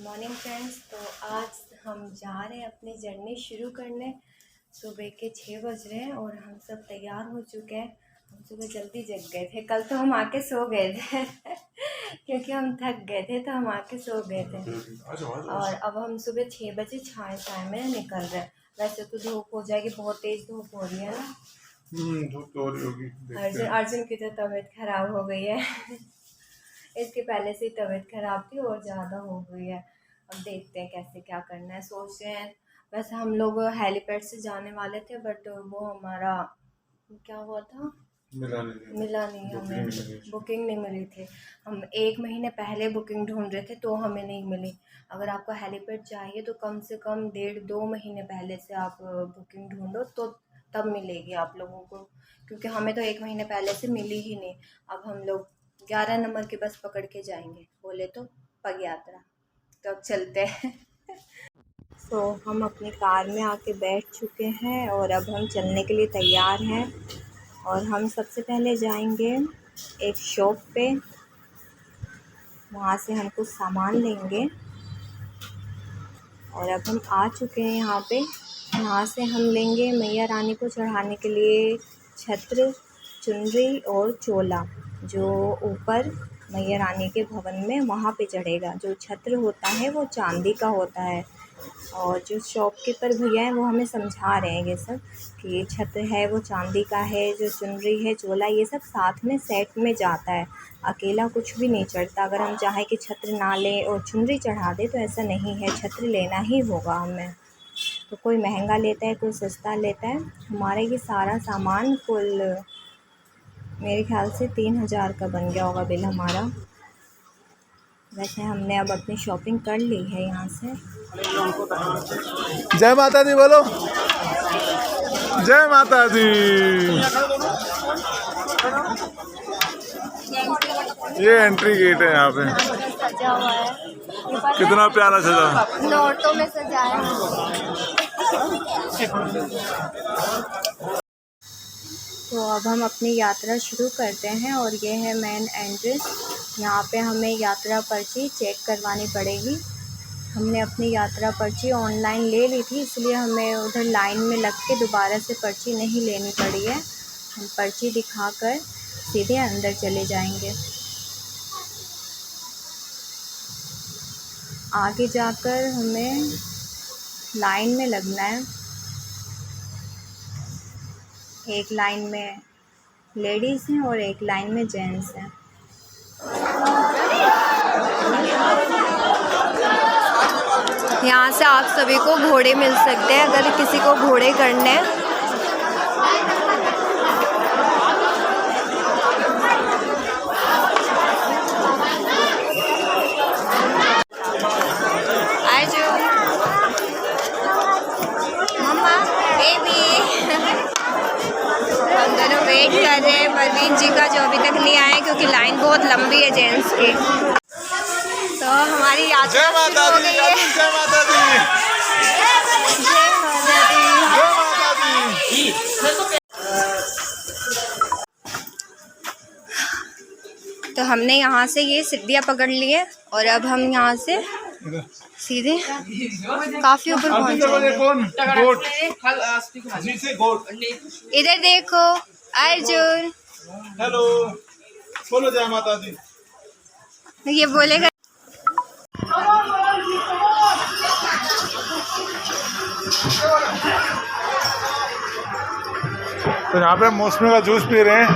Morning friends. तो आज हम जा रहे हैं अपनी जर्नी शुरू करने। सुबह के 6 बज रहे हैं और हम सब तैयार हो चुके हैं। हम सुबह जल्दी जग गए थे, कल तो हम आके सो गए थे क्योंकि हम थक गए थे तो हम आके सो गए थे। और अब हम सुबह 6 बजे छाए में निकल रहे हैं। वैसे तो धूप हो जाएगी, बहुत तेज़ धूप हो रही है ना। धूप तो हो रही होगी। अर्जुन की तो तबीयत खराब हो गई है इसके पहले से ही तबीयत खराब थी और ज़्यादा हो गई है। अब देखते हैं कैसे क्या करना है, सोच रहे हैं। वैसे हम लोग हेलीपैड से जाने वाले थे बट वो हमारा क्या हुआ था, मिला नहीं, हमें बुकिंग नहीं मिली थी। हम 1 महीने पहले बुकिंग ढूंढ रहे थे तो हमें नहीं मिली। अगर आपको हेलीपैड चाहिए तो कम से कम 1.5-2 महीने पहले से आप बुकिंग ढूंढो तो तब मिलेगी आप लोगों को, क्योंकि हमें तो 1 महीने पहले से मिली ही नहीं। अब हम लोग 11 नंबर की बस पकड़ के जाएंगे, बोले तो पग यात्रा। तो अब चलते हैं हम अपनी कार में आके बैठ चुके हैं और अब हम चलने के लिए तैयार हैं। और हम सबसे पहले जाएंगे एक शॉप पे, वहाँ से हम कुछ सामान लेंगे। और अब हम आ चुके हैं यहाँ पे। यहाँ से हम लेंगे मैया रानी को चढ़ाने के लिए छत्र, चुनरी और चोला। जो ऊपर मैया रानी के भवन में वहाँ पे चढ़ेगा। जो छत्र होता है वो चांदी का होता है। और जो शॉपकीपर भैया हैं वो हमें समझा रहे हैं ये सब कि ये छत्र है वो चांदी का है, जो चुनरी है, चोला, ये सब साथ में सेट में जाता है, अकेला कुछ भी नहीं चढ़ता। अगर हम चाहें कि छत्र ना लें और चुनरी चढ़ा दें तो ऐसा नहीं है, छत्र लेना ही होगा हमें। तो कोई महंगा लेता है, कोई सस्ता लेता है। हमारा ये सारा सामान कुल मेरे ख्याल से 3000 का बन गया होगा बिल हमारा। वैसे हमने अब अपनी शॉपिंग कर ली है यहाँ से। जय माता दी बोलो, जय माता दी। ये एंट्री गेट है यहाँ पे, सजा हुआ है, कितना प्यारा सजा, नोटों में सजाया तो अब हम अपनी यात्रा शुरू करते हैं और ये है मेन एंट्रेंस। यहाँ पे हमें यात्रा पर्ची चेक करवानी पड़ेगी। हमने अपनी यात्रा पर्ची ऑनलाइन ले ली थी, इसलिए हमें उधर लाइन में लग के दोबारा से पर्ची नहीं लेनी पड़ी है। हम पर्ची दिखाकर सीधे अंदर चले जाएंगे। आगे जाकर हमें लाइन में लगना है। एक लाइन में लेडीज़ हैं और एक लाइन में जेंट्स हैं। यहाँ से आप सभी को घोड़े मिल सकते हैं अगर किसी को घोड़े करने हैं। हम दोनों वेट कर रहे हैं परवीन जी का, जो अभी तक नहीं आए क्योंकि लाइन बहुत लंबी है जेंट्स की। तो हमारी यात्रा जय माता दी, जय माता दी, जय माता दी, जय माता दी। तो हमने यहाँ से ये सीढ़ियाँ पकड़ ली है और अब हम यहाँ से सीधे काफी ऊपर पहुँच जाएंगे। इधर देखो अर्जुन, हेलो बोलो जय माता दी। ये बोलेगा। तो यहाँ पे मौसमी का जूस पी रहे हैं।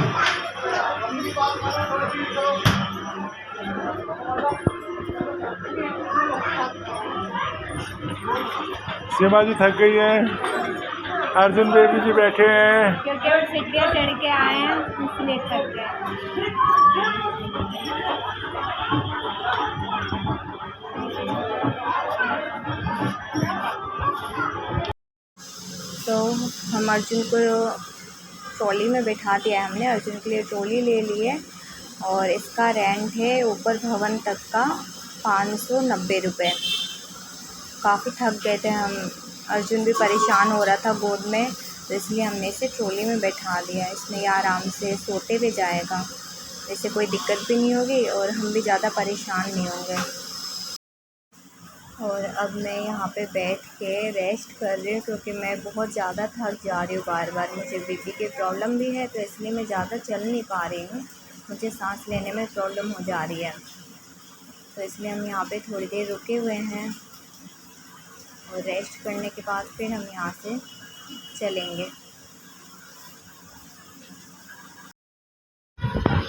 सीमा जी थक गई है, अर्जुन बेबी जी बैठे हैं क्योंकि वो सीढ़ियाँ चढ़ के आए हैं इसलिए थक गए। तो हम अर्जुन को ट्रॉली में बैठा दिया है हमने। अर्जुन के लिए ट्रॉली ले ली है और इसका रेंट है ऊपर भवन तक का 590 रुपये। काफ़ी थक गए थे हम, अर्जुन भी परेशान हो रहा था गोद में, तो इसलिए हमने इसे ट्रॉली में बैठा दिया। इसमें ये आराम से सोते हुए जाएगा, इससे कोई दिक्कत भी नहीं होगी और हम भी ज़्यादा परेशान नहीं होंगे। और अब मैं यहाँ पे बैठ के रेस्ट कर रही हूँ क्योंकि मैं बहुत ज़्यादा थक जा रही हूँ बार बार। मुझे बीपी की प्रॉब्लम भी है तो इसलिए मैं ज़्यादा चल नहीं पा रही हूँ, मुझे सांस लेने में प्रॉब्लम हो जा रही है। तो इसलिए हम यहाँ पे थोड़ी देर रुके हुए हैं और रेस्ट करने के बाद फिर हम यहाँ से चलेंगे।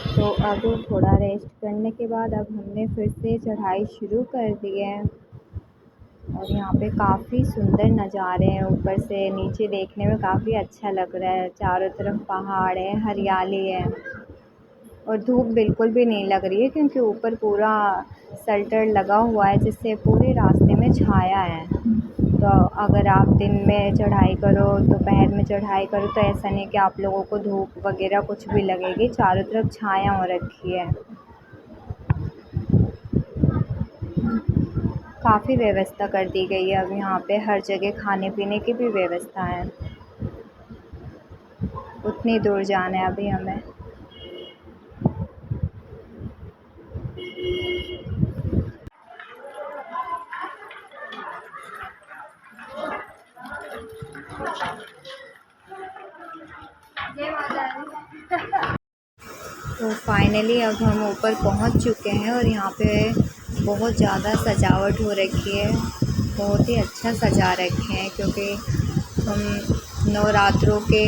तो अब थोड़ा रेस्ट करने के बाद अब हमने फिर से चढ़ाई शुरू कर दी है। और यहाँ पे काफ़ी सुंदर नज़ारे हैं, ऊपर से नीचे देखने में काफ़ी अच्छा लग रहा है। चारों तरफ पहाड़ है, हरियाली है और धूप बिल्कुल भी नहीं लग रही है क्योंकि ऊपर पूरा शेल्टर लगा हुआ है जिससे पूरे रास्ते में छाया है। तो अगर आप दिन में चढ़ाई करो, दोपहर में चढ़ाई करो तो ऐसा नहीं कि आप लोगों को धूप वगैरह कुछ भी लगेगी, चारों तरफ छाया हो रखी है। काफ़ी व्यवस्था कर दी गई है अब यहाँ पे, हर जगह खाने पीने की भी व्यवस्था है। उतनी दूर जाना है अभी हमें। तो फाइनली अब हम ऊपर पहुँच चुके हैं और यहाँ पे बहुत ज़्यादा सजावट हो रखी है, बहुत ही अच्छा सजा रखे हैं क्योंकि हम नवरात्रों के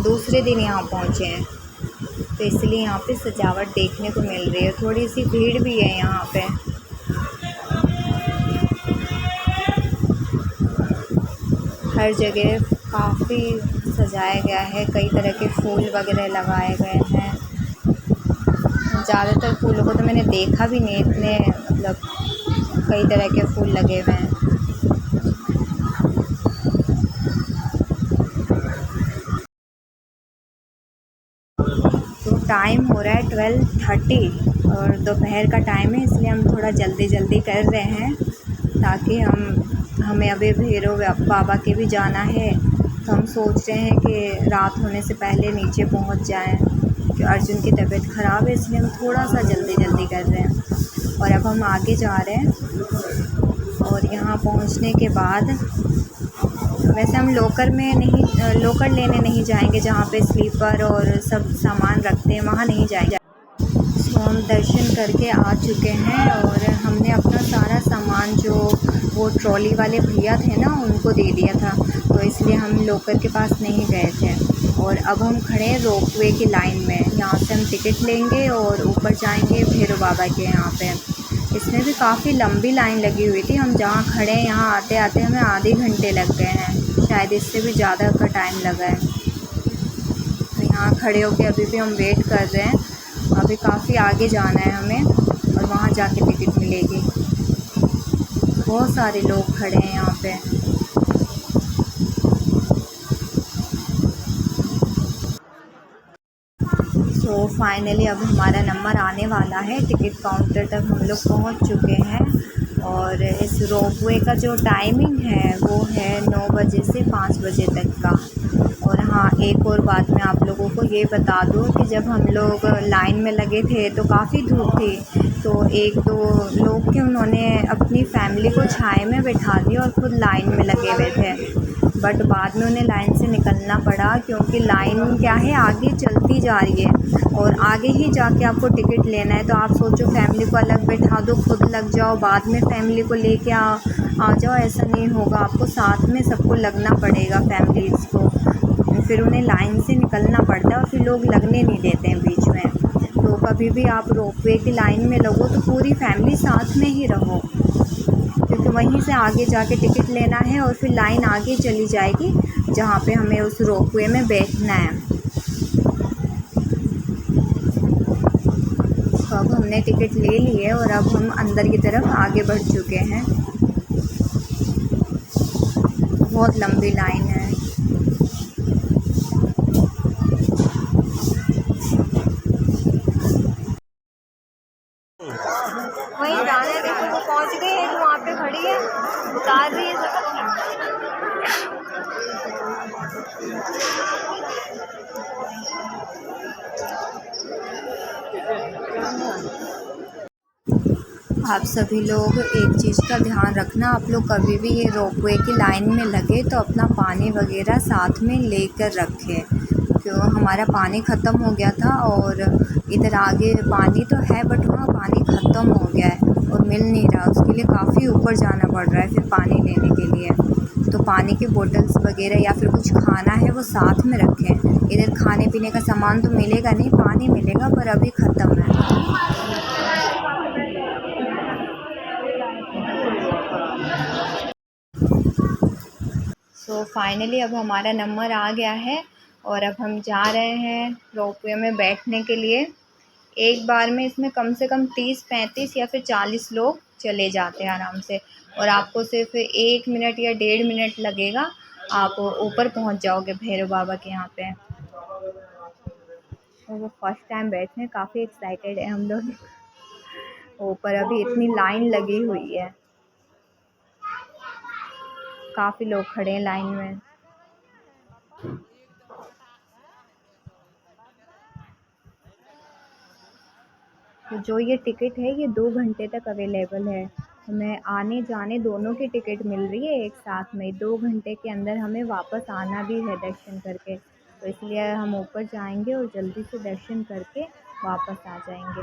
दूसरे दिन यहाँ पहुँचे हैं तो इसलिए यहाँ पे सजावट देखने को मिल रही है। थोड़ी सी भीड़ भी है यहाँ पे। हर जगह काफ़ी सजाया गया है, कई तरह के फूल वगैरह लगाए गए हैं। ज़्यादातर फूलों को तो मैंने देखा भी नहीं, इतने मतलब कई तरह के फूल लगे हुए हैं। तो टाइम हो रहा है 12:30 और दोपहर का टाइम है, इसलिए हम थोड़ा जल्दी जल्दी कर रहे हैं ताकि हमें अभी भैरव बाबा के भी जाना है। तो हम सोच रहे हैं कि रात होने से पहले नीचे पहुंच जाएं कि अर्जुन की तबीयत ख़राब है, इसलिए हम थोड़ा सा जल्दी जल्दी कर रहे हैं। और अब हम आगे जा रहे हैं और यहाँ पहुँचने के बाद वैसे हम लोकर में नहीं, लोकर लेने नहीं जाएंगे जहाँ पे स्लीपर और सब सामान रखते हैं, वहाँ नहीं जाएंगे। तो हम दर्शन करके आ चुके हैं और हमने अपना सारा सामान जो वो ट्रॉली वाले भैया थे ना उनको दे दिया था, तो इसलिए हम लोकर के पास नहीं गए थे। और अब हम खड़े हैं रोपवे की लाइन में, यहाँ से हम टिकट लेंगे और ऊपर जाएंगे भैरव बाबा के यहाँ पे। इसमें भी काफ़ी लंबी लाइन लगी हुई थी, हम जहाँ खड़े हैं यहाँ आते आते हमें आधे घंटे लग गए हैं, शायद इससे भी ज़्यादा का टाइम लगा है। तो यहाँ खड़े होके अभी भी हम वेट कर रहे हैं, अभी काफ़ी आगे जाना है हमें और वहाँ जाके टिकट मिलेगी। बहुत सारे लोग खड़े हैं यहाँ पे। तो फाइनली अब हमारा नंबर आने वाला है, टिकट काउंटर तक हम लोग पहुँच चुके हैं। और इस रोपवे का जो टाइमिंग है वो है 9 बजे से 5 बजे तक का। और हाँ, एक और बात मैं आप लोगों को ये बता दूँ कि जब हम लोग लाइन में लगे थे तो काफ़ी धूप थी, तो एक दो लोग के उन्होंने अपनी फैमिली को छाए में बैठा दिया और खुद लाइन में लगे हुए थे। बट बाद में उन्हें लाइन से निकलना पड़ा क्योंकि लाइन क्या है आगे चलती जा रही है और आगे ही जाके आपको टिकट लेना है। तो आप सोचो फैमिली को अलग बैठा दो, खुद लग जाओ, बाद में फैमिली को लेके आ जाओ, ऐसा नहीं होगा। आपको साथ में सबको लगना पड़ेगा फैमिलीज़ को, फिर उन्हें लाइन से निकलना पड़ता है और फिर लोग लगने नहीं देते हैं बीच में। तो कभी भी आप रोपवे की लाइन में लगो तो पूरी फैमिली साथ में ही रहो, क्योंकि वहीं से आगे जाके टिकट लेना है और फिर लाइन आगे चली जाएगी जहाँ पे हमें उस रोपवे में बैठना है। तो अब हमने टिकट ले ली है और अब हम अंदर की तरफ आगे बढ़ चुके हैं। बहुत लंबी लाइन है। वहीं जाना है, देखो वो पहुँच गई है जो वहाँ पे खड़ी है, उतार रही है आप सभी लोग एक चीज़ का ध्यान रखना, आप लोग कभी भी ये रोपवे की लाइन में लगे तो अपना पानी वगैरह साथ में लेकर रखें, क्यों हमारा पानी ख़त्म हो गया था और इधर आगे पानी तो है बट वहाँ पानी ख़त्म हो गया है और मिल नहीं रहा, उसके लिए काफ़ी ऊपर जाना पड़ रहा है फिर पानी लेने के लिए। तो पानी की बोतल्स वगैरह या फिर कुछ खाना है वो साथ में रखें। इधर खाने पीने का सामान तो मिलेगा नहीं, पानी मिलेगा पर अभी ख़त्म है। तो फाइनली अब हमारा नंबर आ गया है और अब हम जा रहे हैं रोपवे में बैठने के लिए। एक बार में इसमें कम से कम 30-35 या फिर 40 लोग चले जाते हैं आराम से, और आपको सिर्फ 1 मिनट या 1.5 मिनट लगेगा, आप ऊपर पहुंच जाओगे भैरव बाबा के यहाँ पे। और वो फर्स्ट टाइम बैठे हैं, काफ़ी एक्साइटेड है हम लोग। ऊपर अभी इतनी लाइन लगी हुई है, काफ़ी लोग खड़े हैं लाइन में। तो जो ये टिकट है ये 2 घंटे तक अवेलेबल है, हमें आने जाने दोनों की टिकट मिल रही है एक साथ में। 2 घंटे के अंदर हमें वापस आना भी है दर्शन करके, तो इसलिए हम ऊपर जाएंगे और जल्दी से दर्शन करके वापस आ जाएंगे।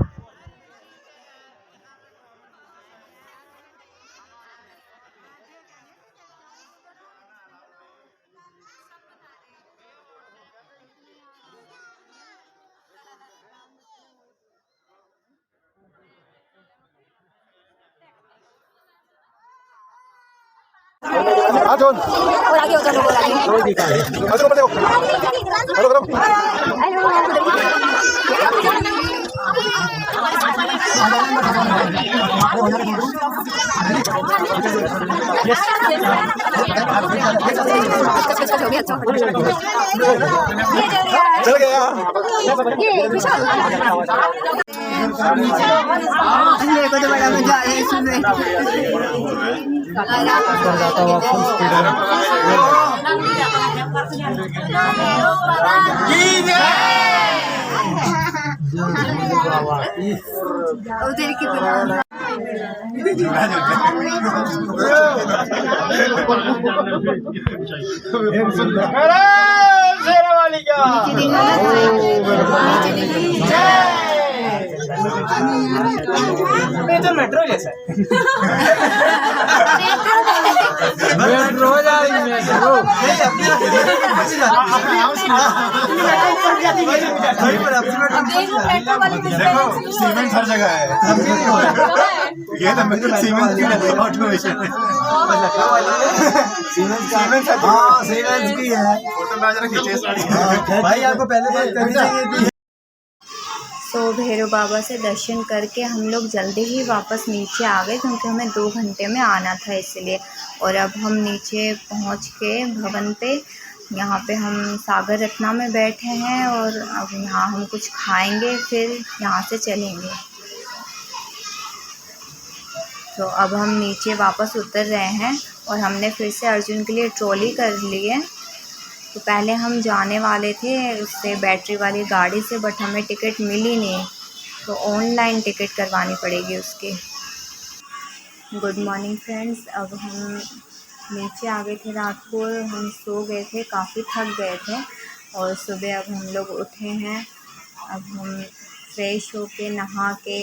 हाँ जोन और आगे हो जाओ और आगे अरे ऊपर देखो हेलो चल गया ये विशाल मेरे को तो बड़ा मजा आया इसमें। उधर की तो मेट्रो जैसा सीमेंट हर जगह है ये तो सीमेंट की ऑटोमेशन है सीमेंट की है फोटो में जरा खींचे भाई आपको पहले बात करनी चाहिए थी। तो भैरव बाबा से दर्शन करके हम लोग जल्दी ही वापस नीचे आ गए, क्योंकि हमें 2 घंटे में आना था इसलिए। और अब हम नीचे पहुंच के भवन पे, यहाँ पे हम सागर रत्ना में बैठे हैं और अब यहाँ हम कुछ खाएंगे फिर यहाँ से चलेंगे। तो अब हम नीचे वापस उतर रहे हैं और हमने फिर से अर्जुन के लिए ट्रॉली कर ली है। तो पहले हम जाने वाले थे उससे बैटरी वाली गाड़ी से, बट हमें टिकट मिली नहीं, तो ऑनलाइन टिकट करवानी पड़ेगी उसकी। गुड मॉर्निंग फ्रेंड्स, अब हम नीचे आ गए थे, रात को हम सो गए थे, काफ़ी थक गए थे और सुबह अब हम लोग उठे हैं। अब हम फ्रेश होके नहा के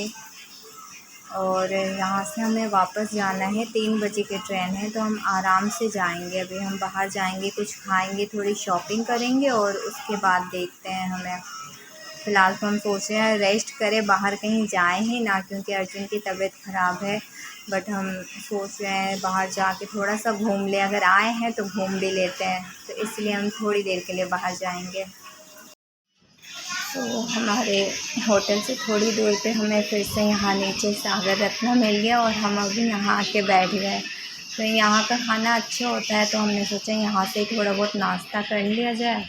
और यहाँ से हमें वापस जाना है, 3 बजे की ट्रेन है, तो हम आराम से जाएंगे। अभी हम बाहर जाएंगे, कुछ खाएंगे, थोड़ी शॉपिंग करेंगे और उसके बाद देखते हैं। हमें फ़िलहाल तो हम सोच रहे हैं रेस्ट करें, बाहर कहीं जाएं ही ना, क्योंकि अर्जुन की तबीयत ख़राब है। बट हम सोच रहे हैं बाहर जाके थोड़ा सा घूम लें, अगर आए हैं तो घूम भी लेते हैं, तो इसलिए हम थोड़ी देर के लिए बाहर जाएंगे। तो हमारे होटल से थोड़ी दूर पे हमें फिर से यहाँ नीचे सागर रत्ना मिल गया और हम अभी यहाँ आके बैठ गए। तो यहाँ का खाना अच्छा होता है, तो हमने सोचा यहाँ से थोड़ा बहुत नाश्ता कर लिया जाए।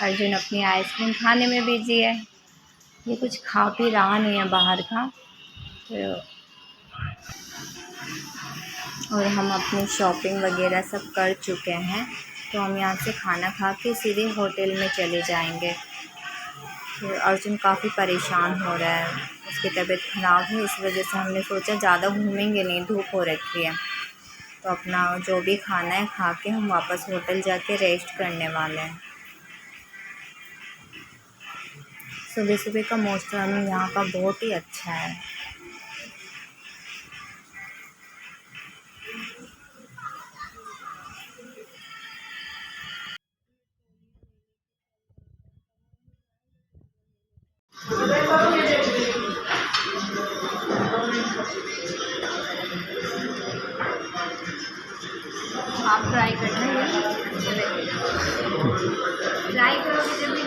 अर्जुन अपनी आइसक्रीम खाने में बिजी है, ये कुछ खा पी रहा नहीं है बाहर का। तो और हम अपनी शॉपिंग वगैरह सब कर चुके हैं, तो हम यहाँ से खाना खा के सीधे होटल में चले जाएंगे। तो अर्जुन काफ़ी परेशान हो रहा है, उसकी तबीयत ख़राब है, इस वजह से हमने सोचा ज़्यादा घूमेंगे नहीं, धूप हो रखी है। तो अपना जो भी खाना है खा के हम वापस होटल जाके रेस्ट करने वाले हैं। सुबह सुबह का मौसम यहाँ का बहुत ही अच्छा है। आप ट्राई करना है, ट्राई करोगे जब भी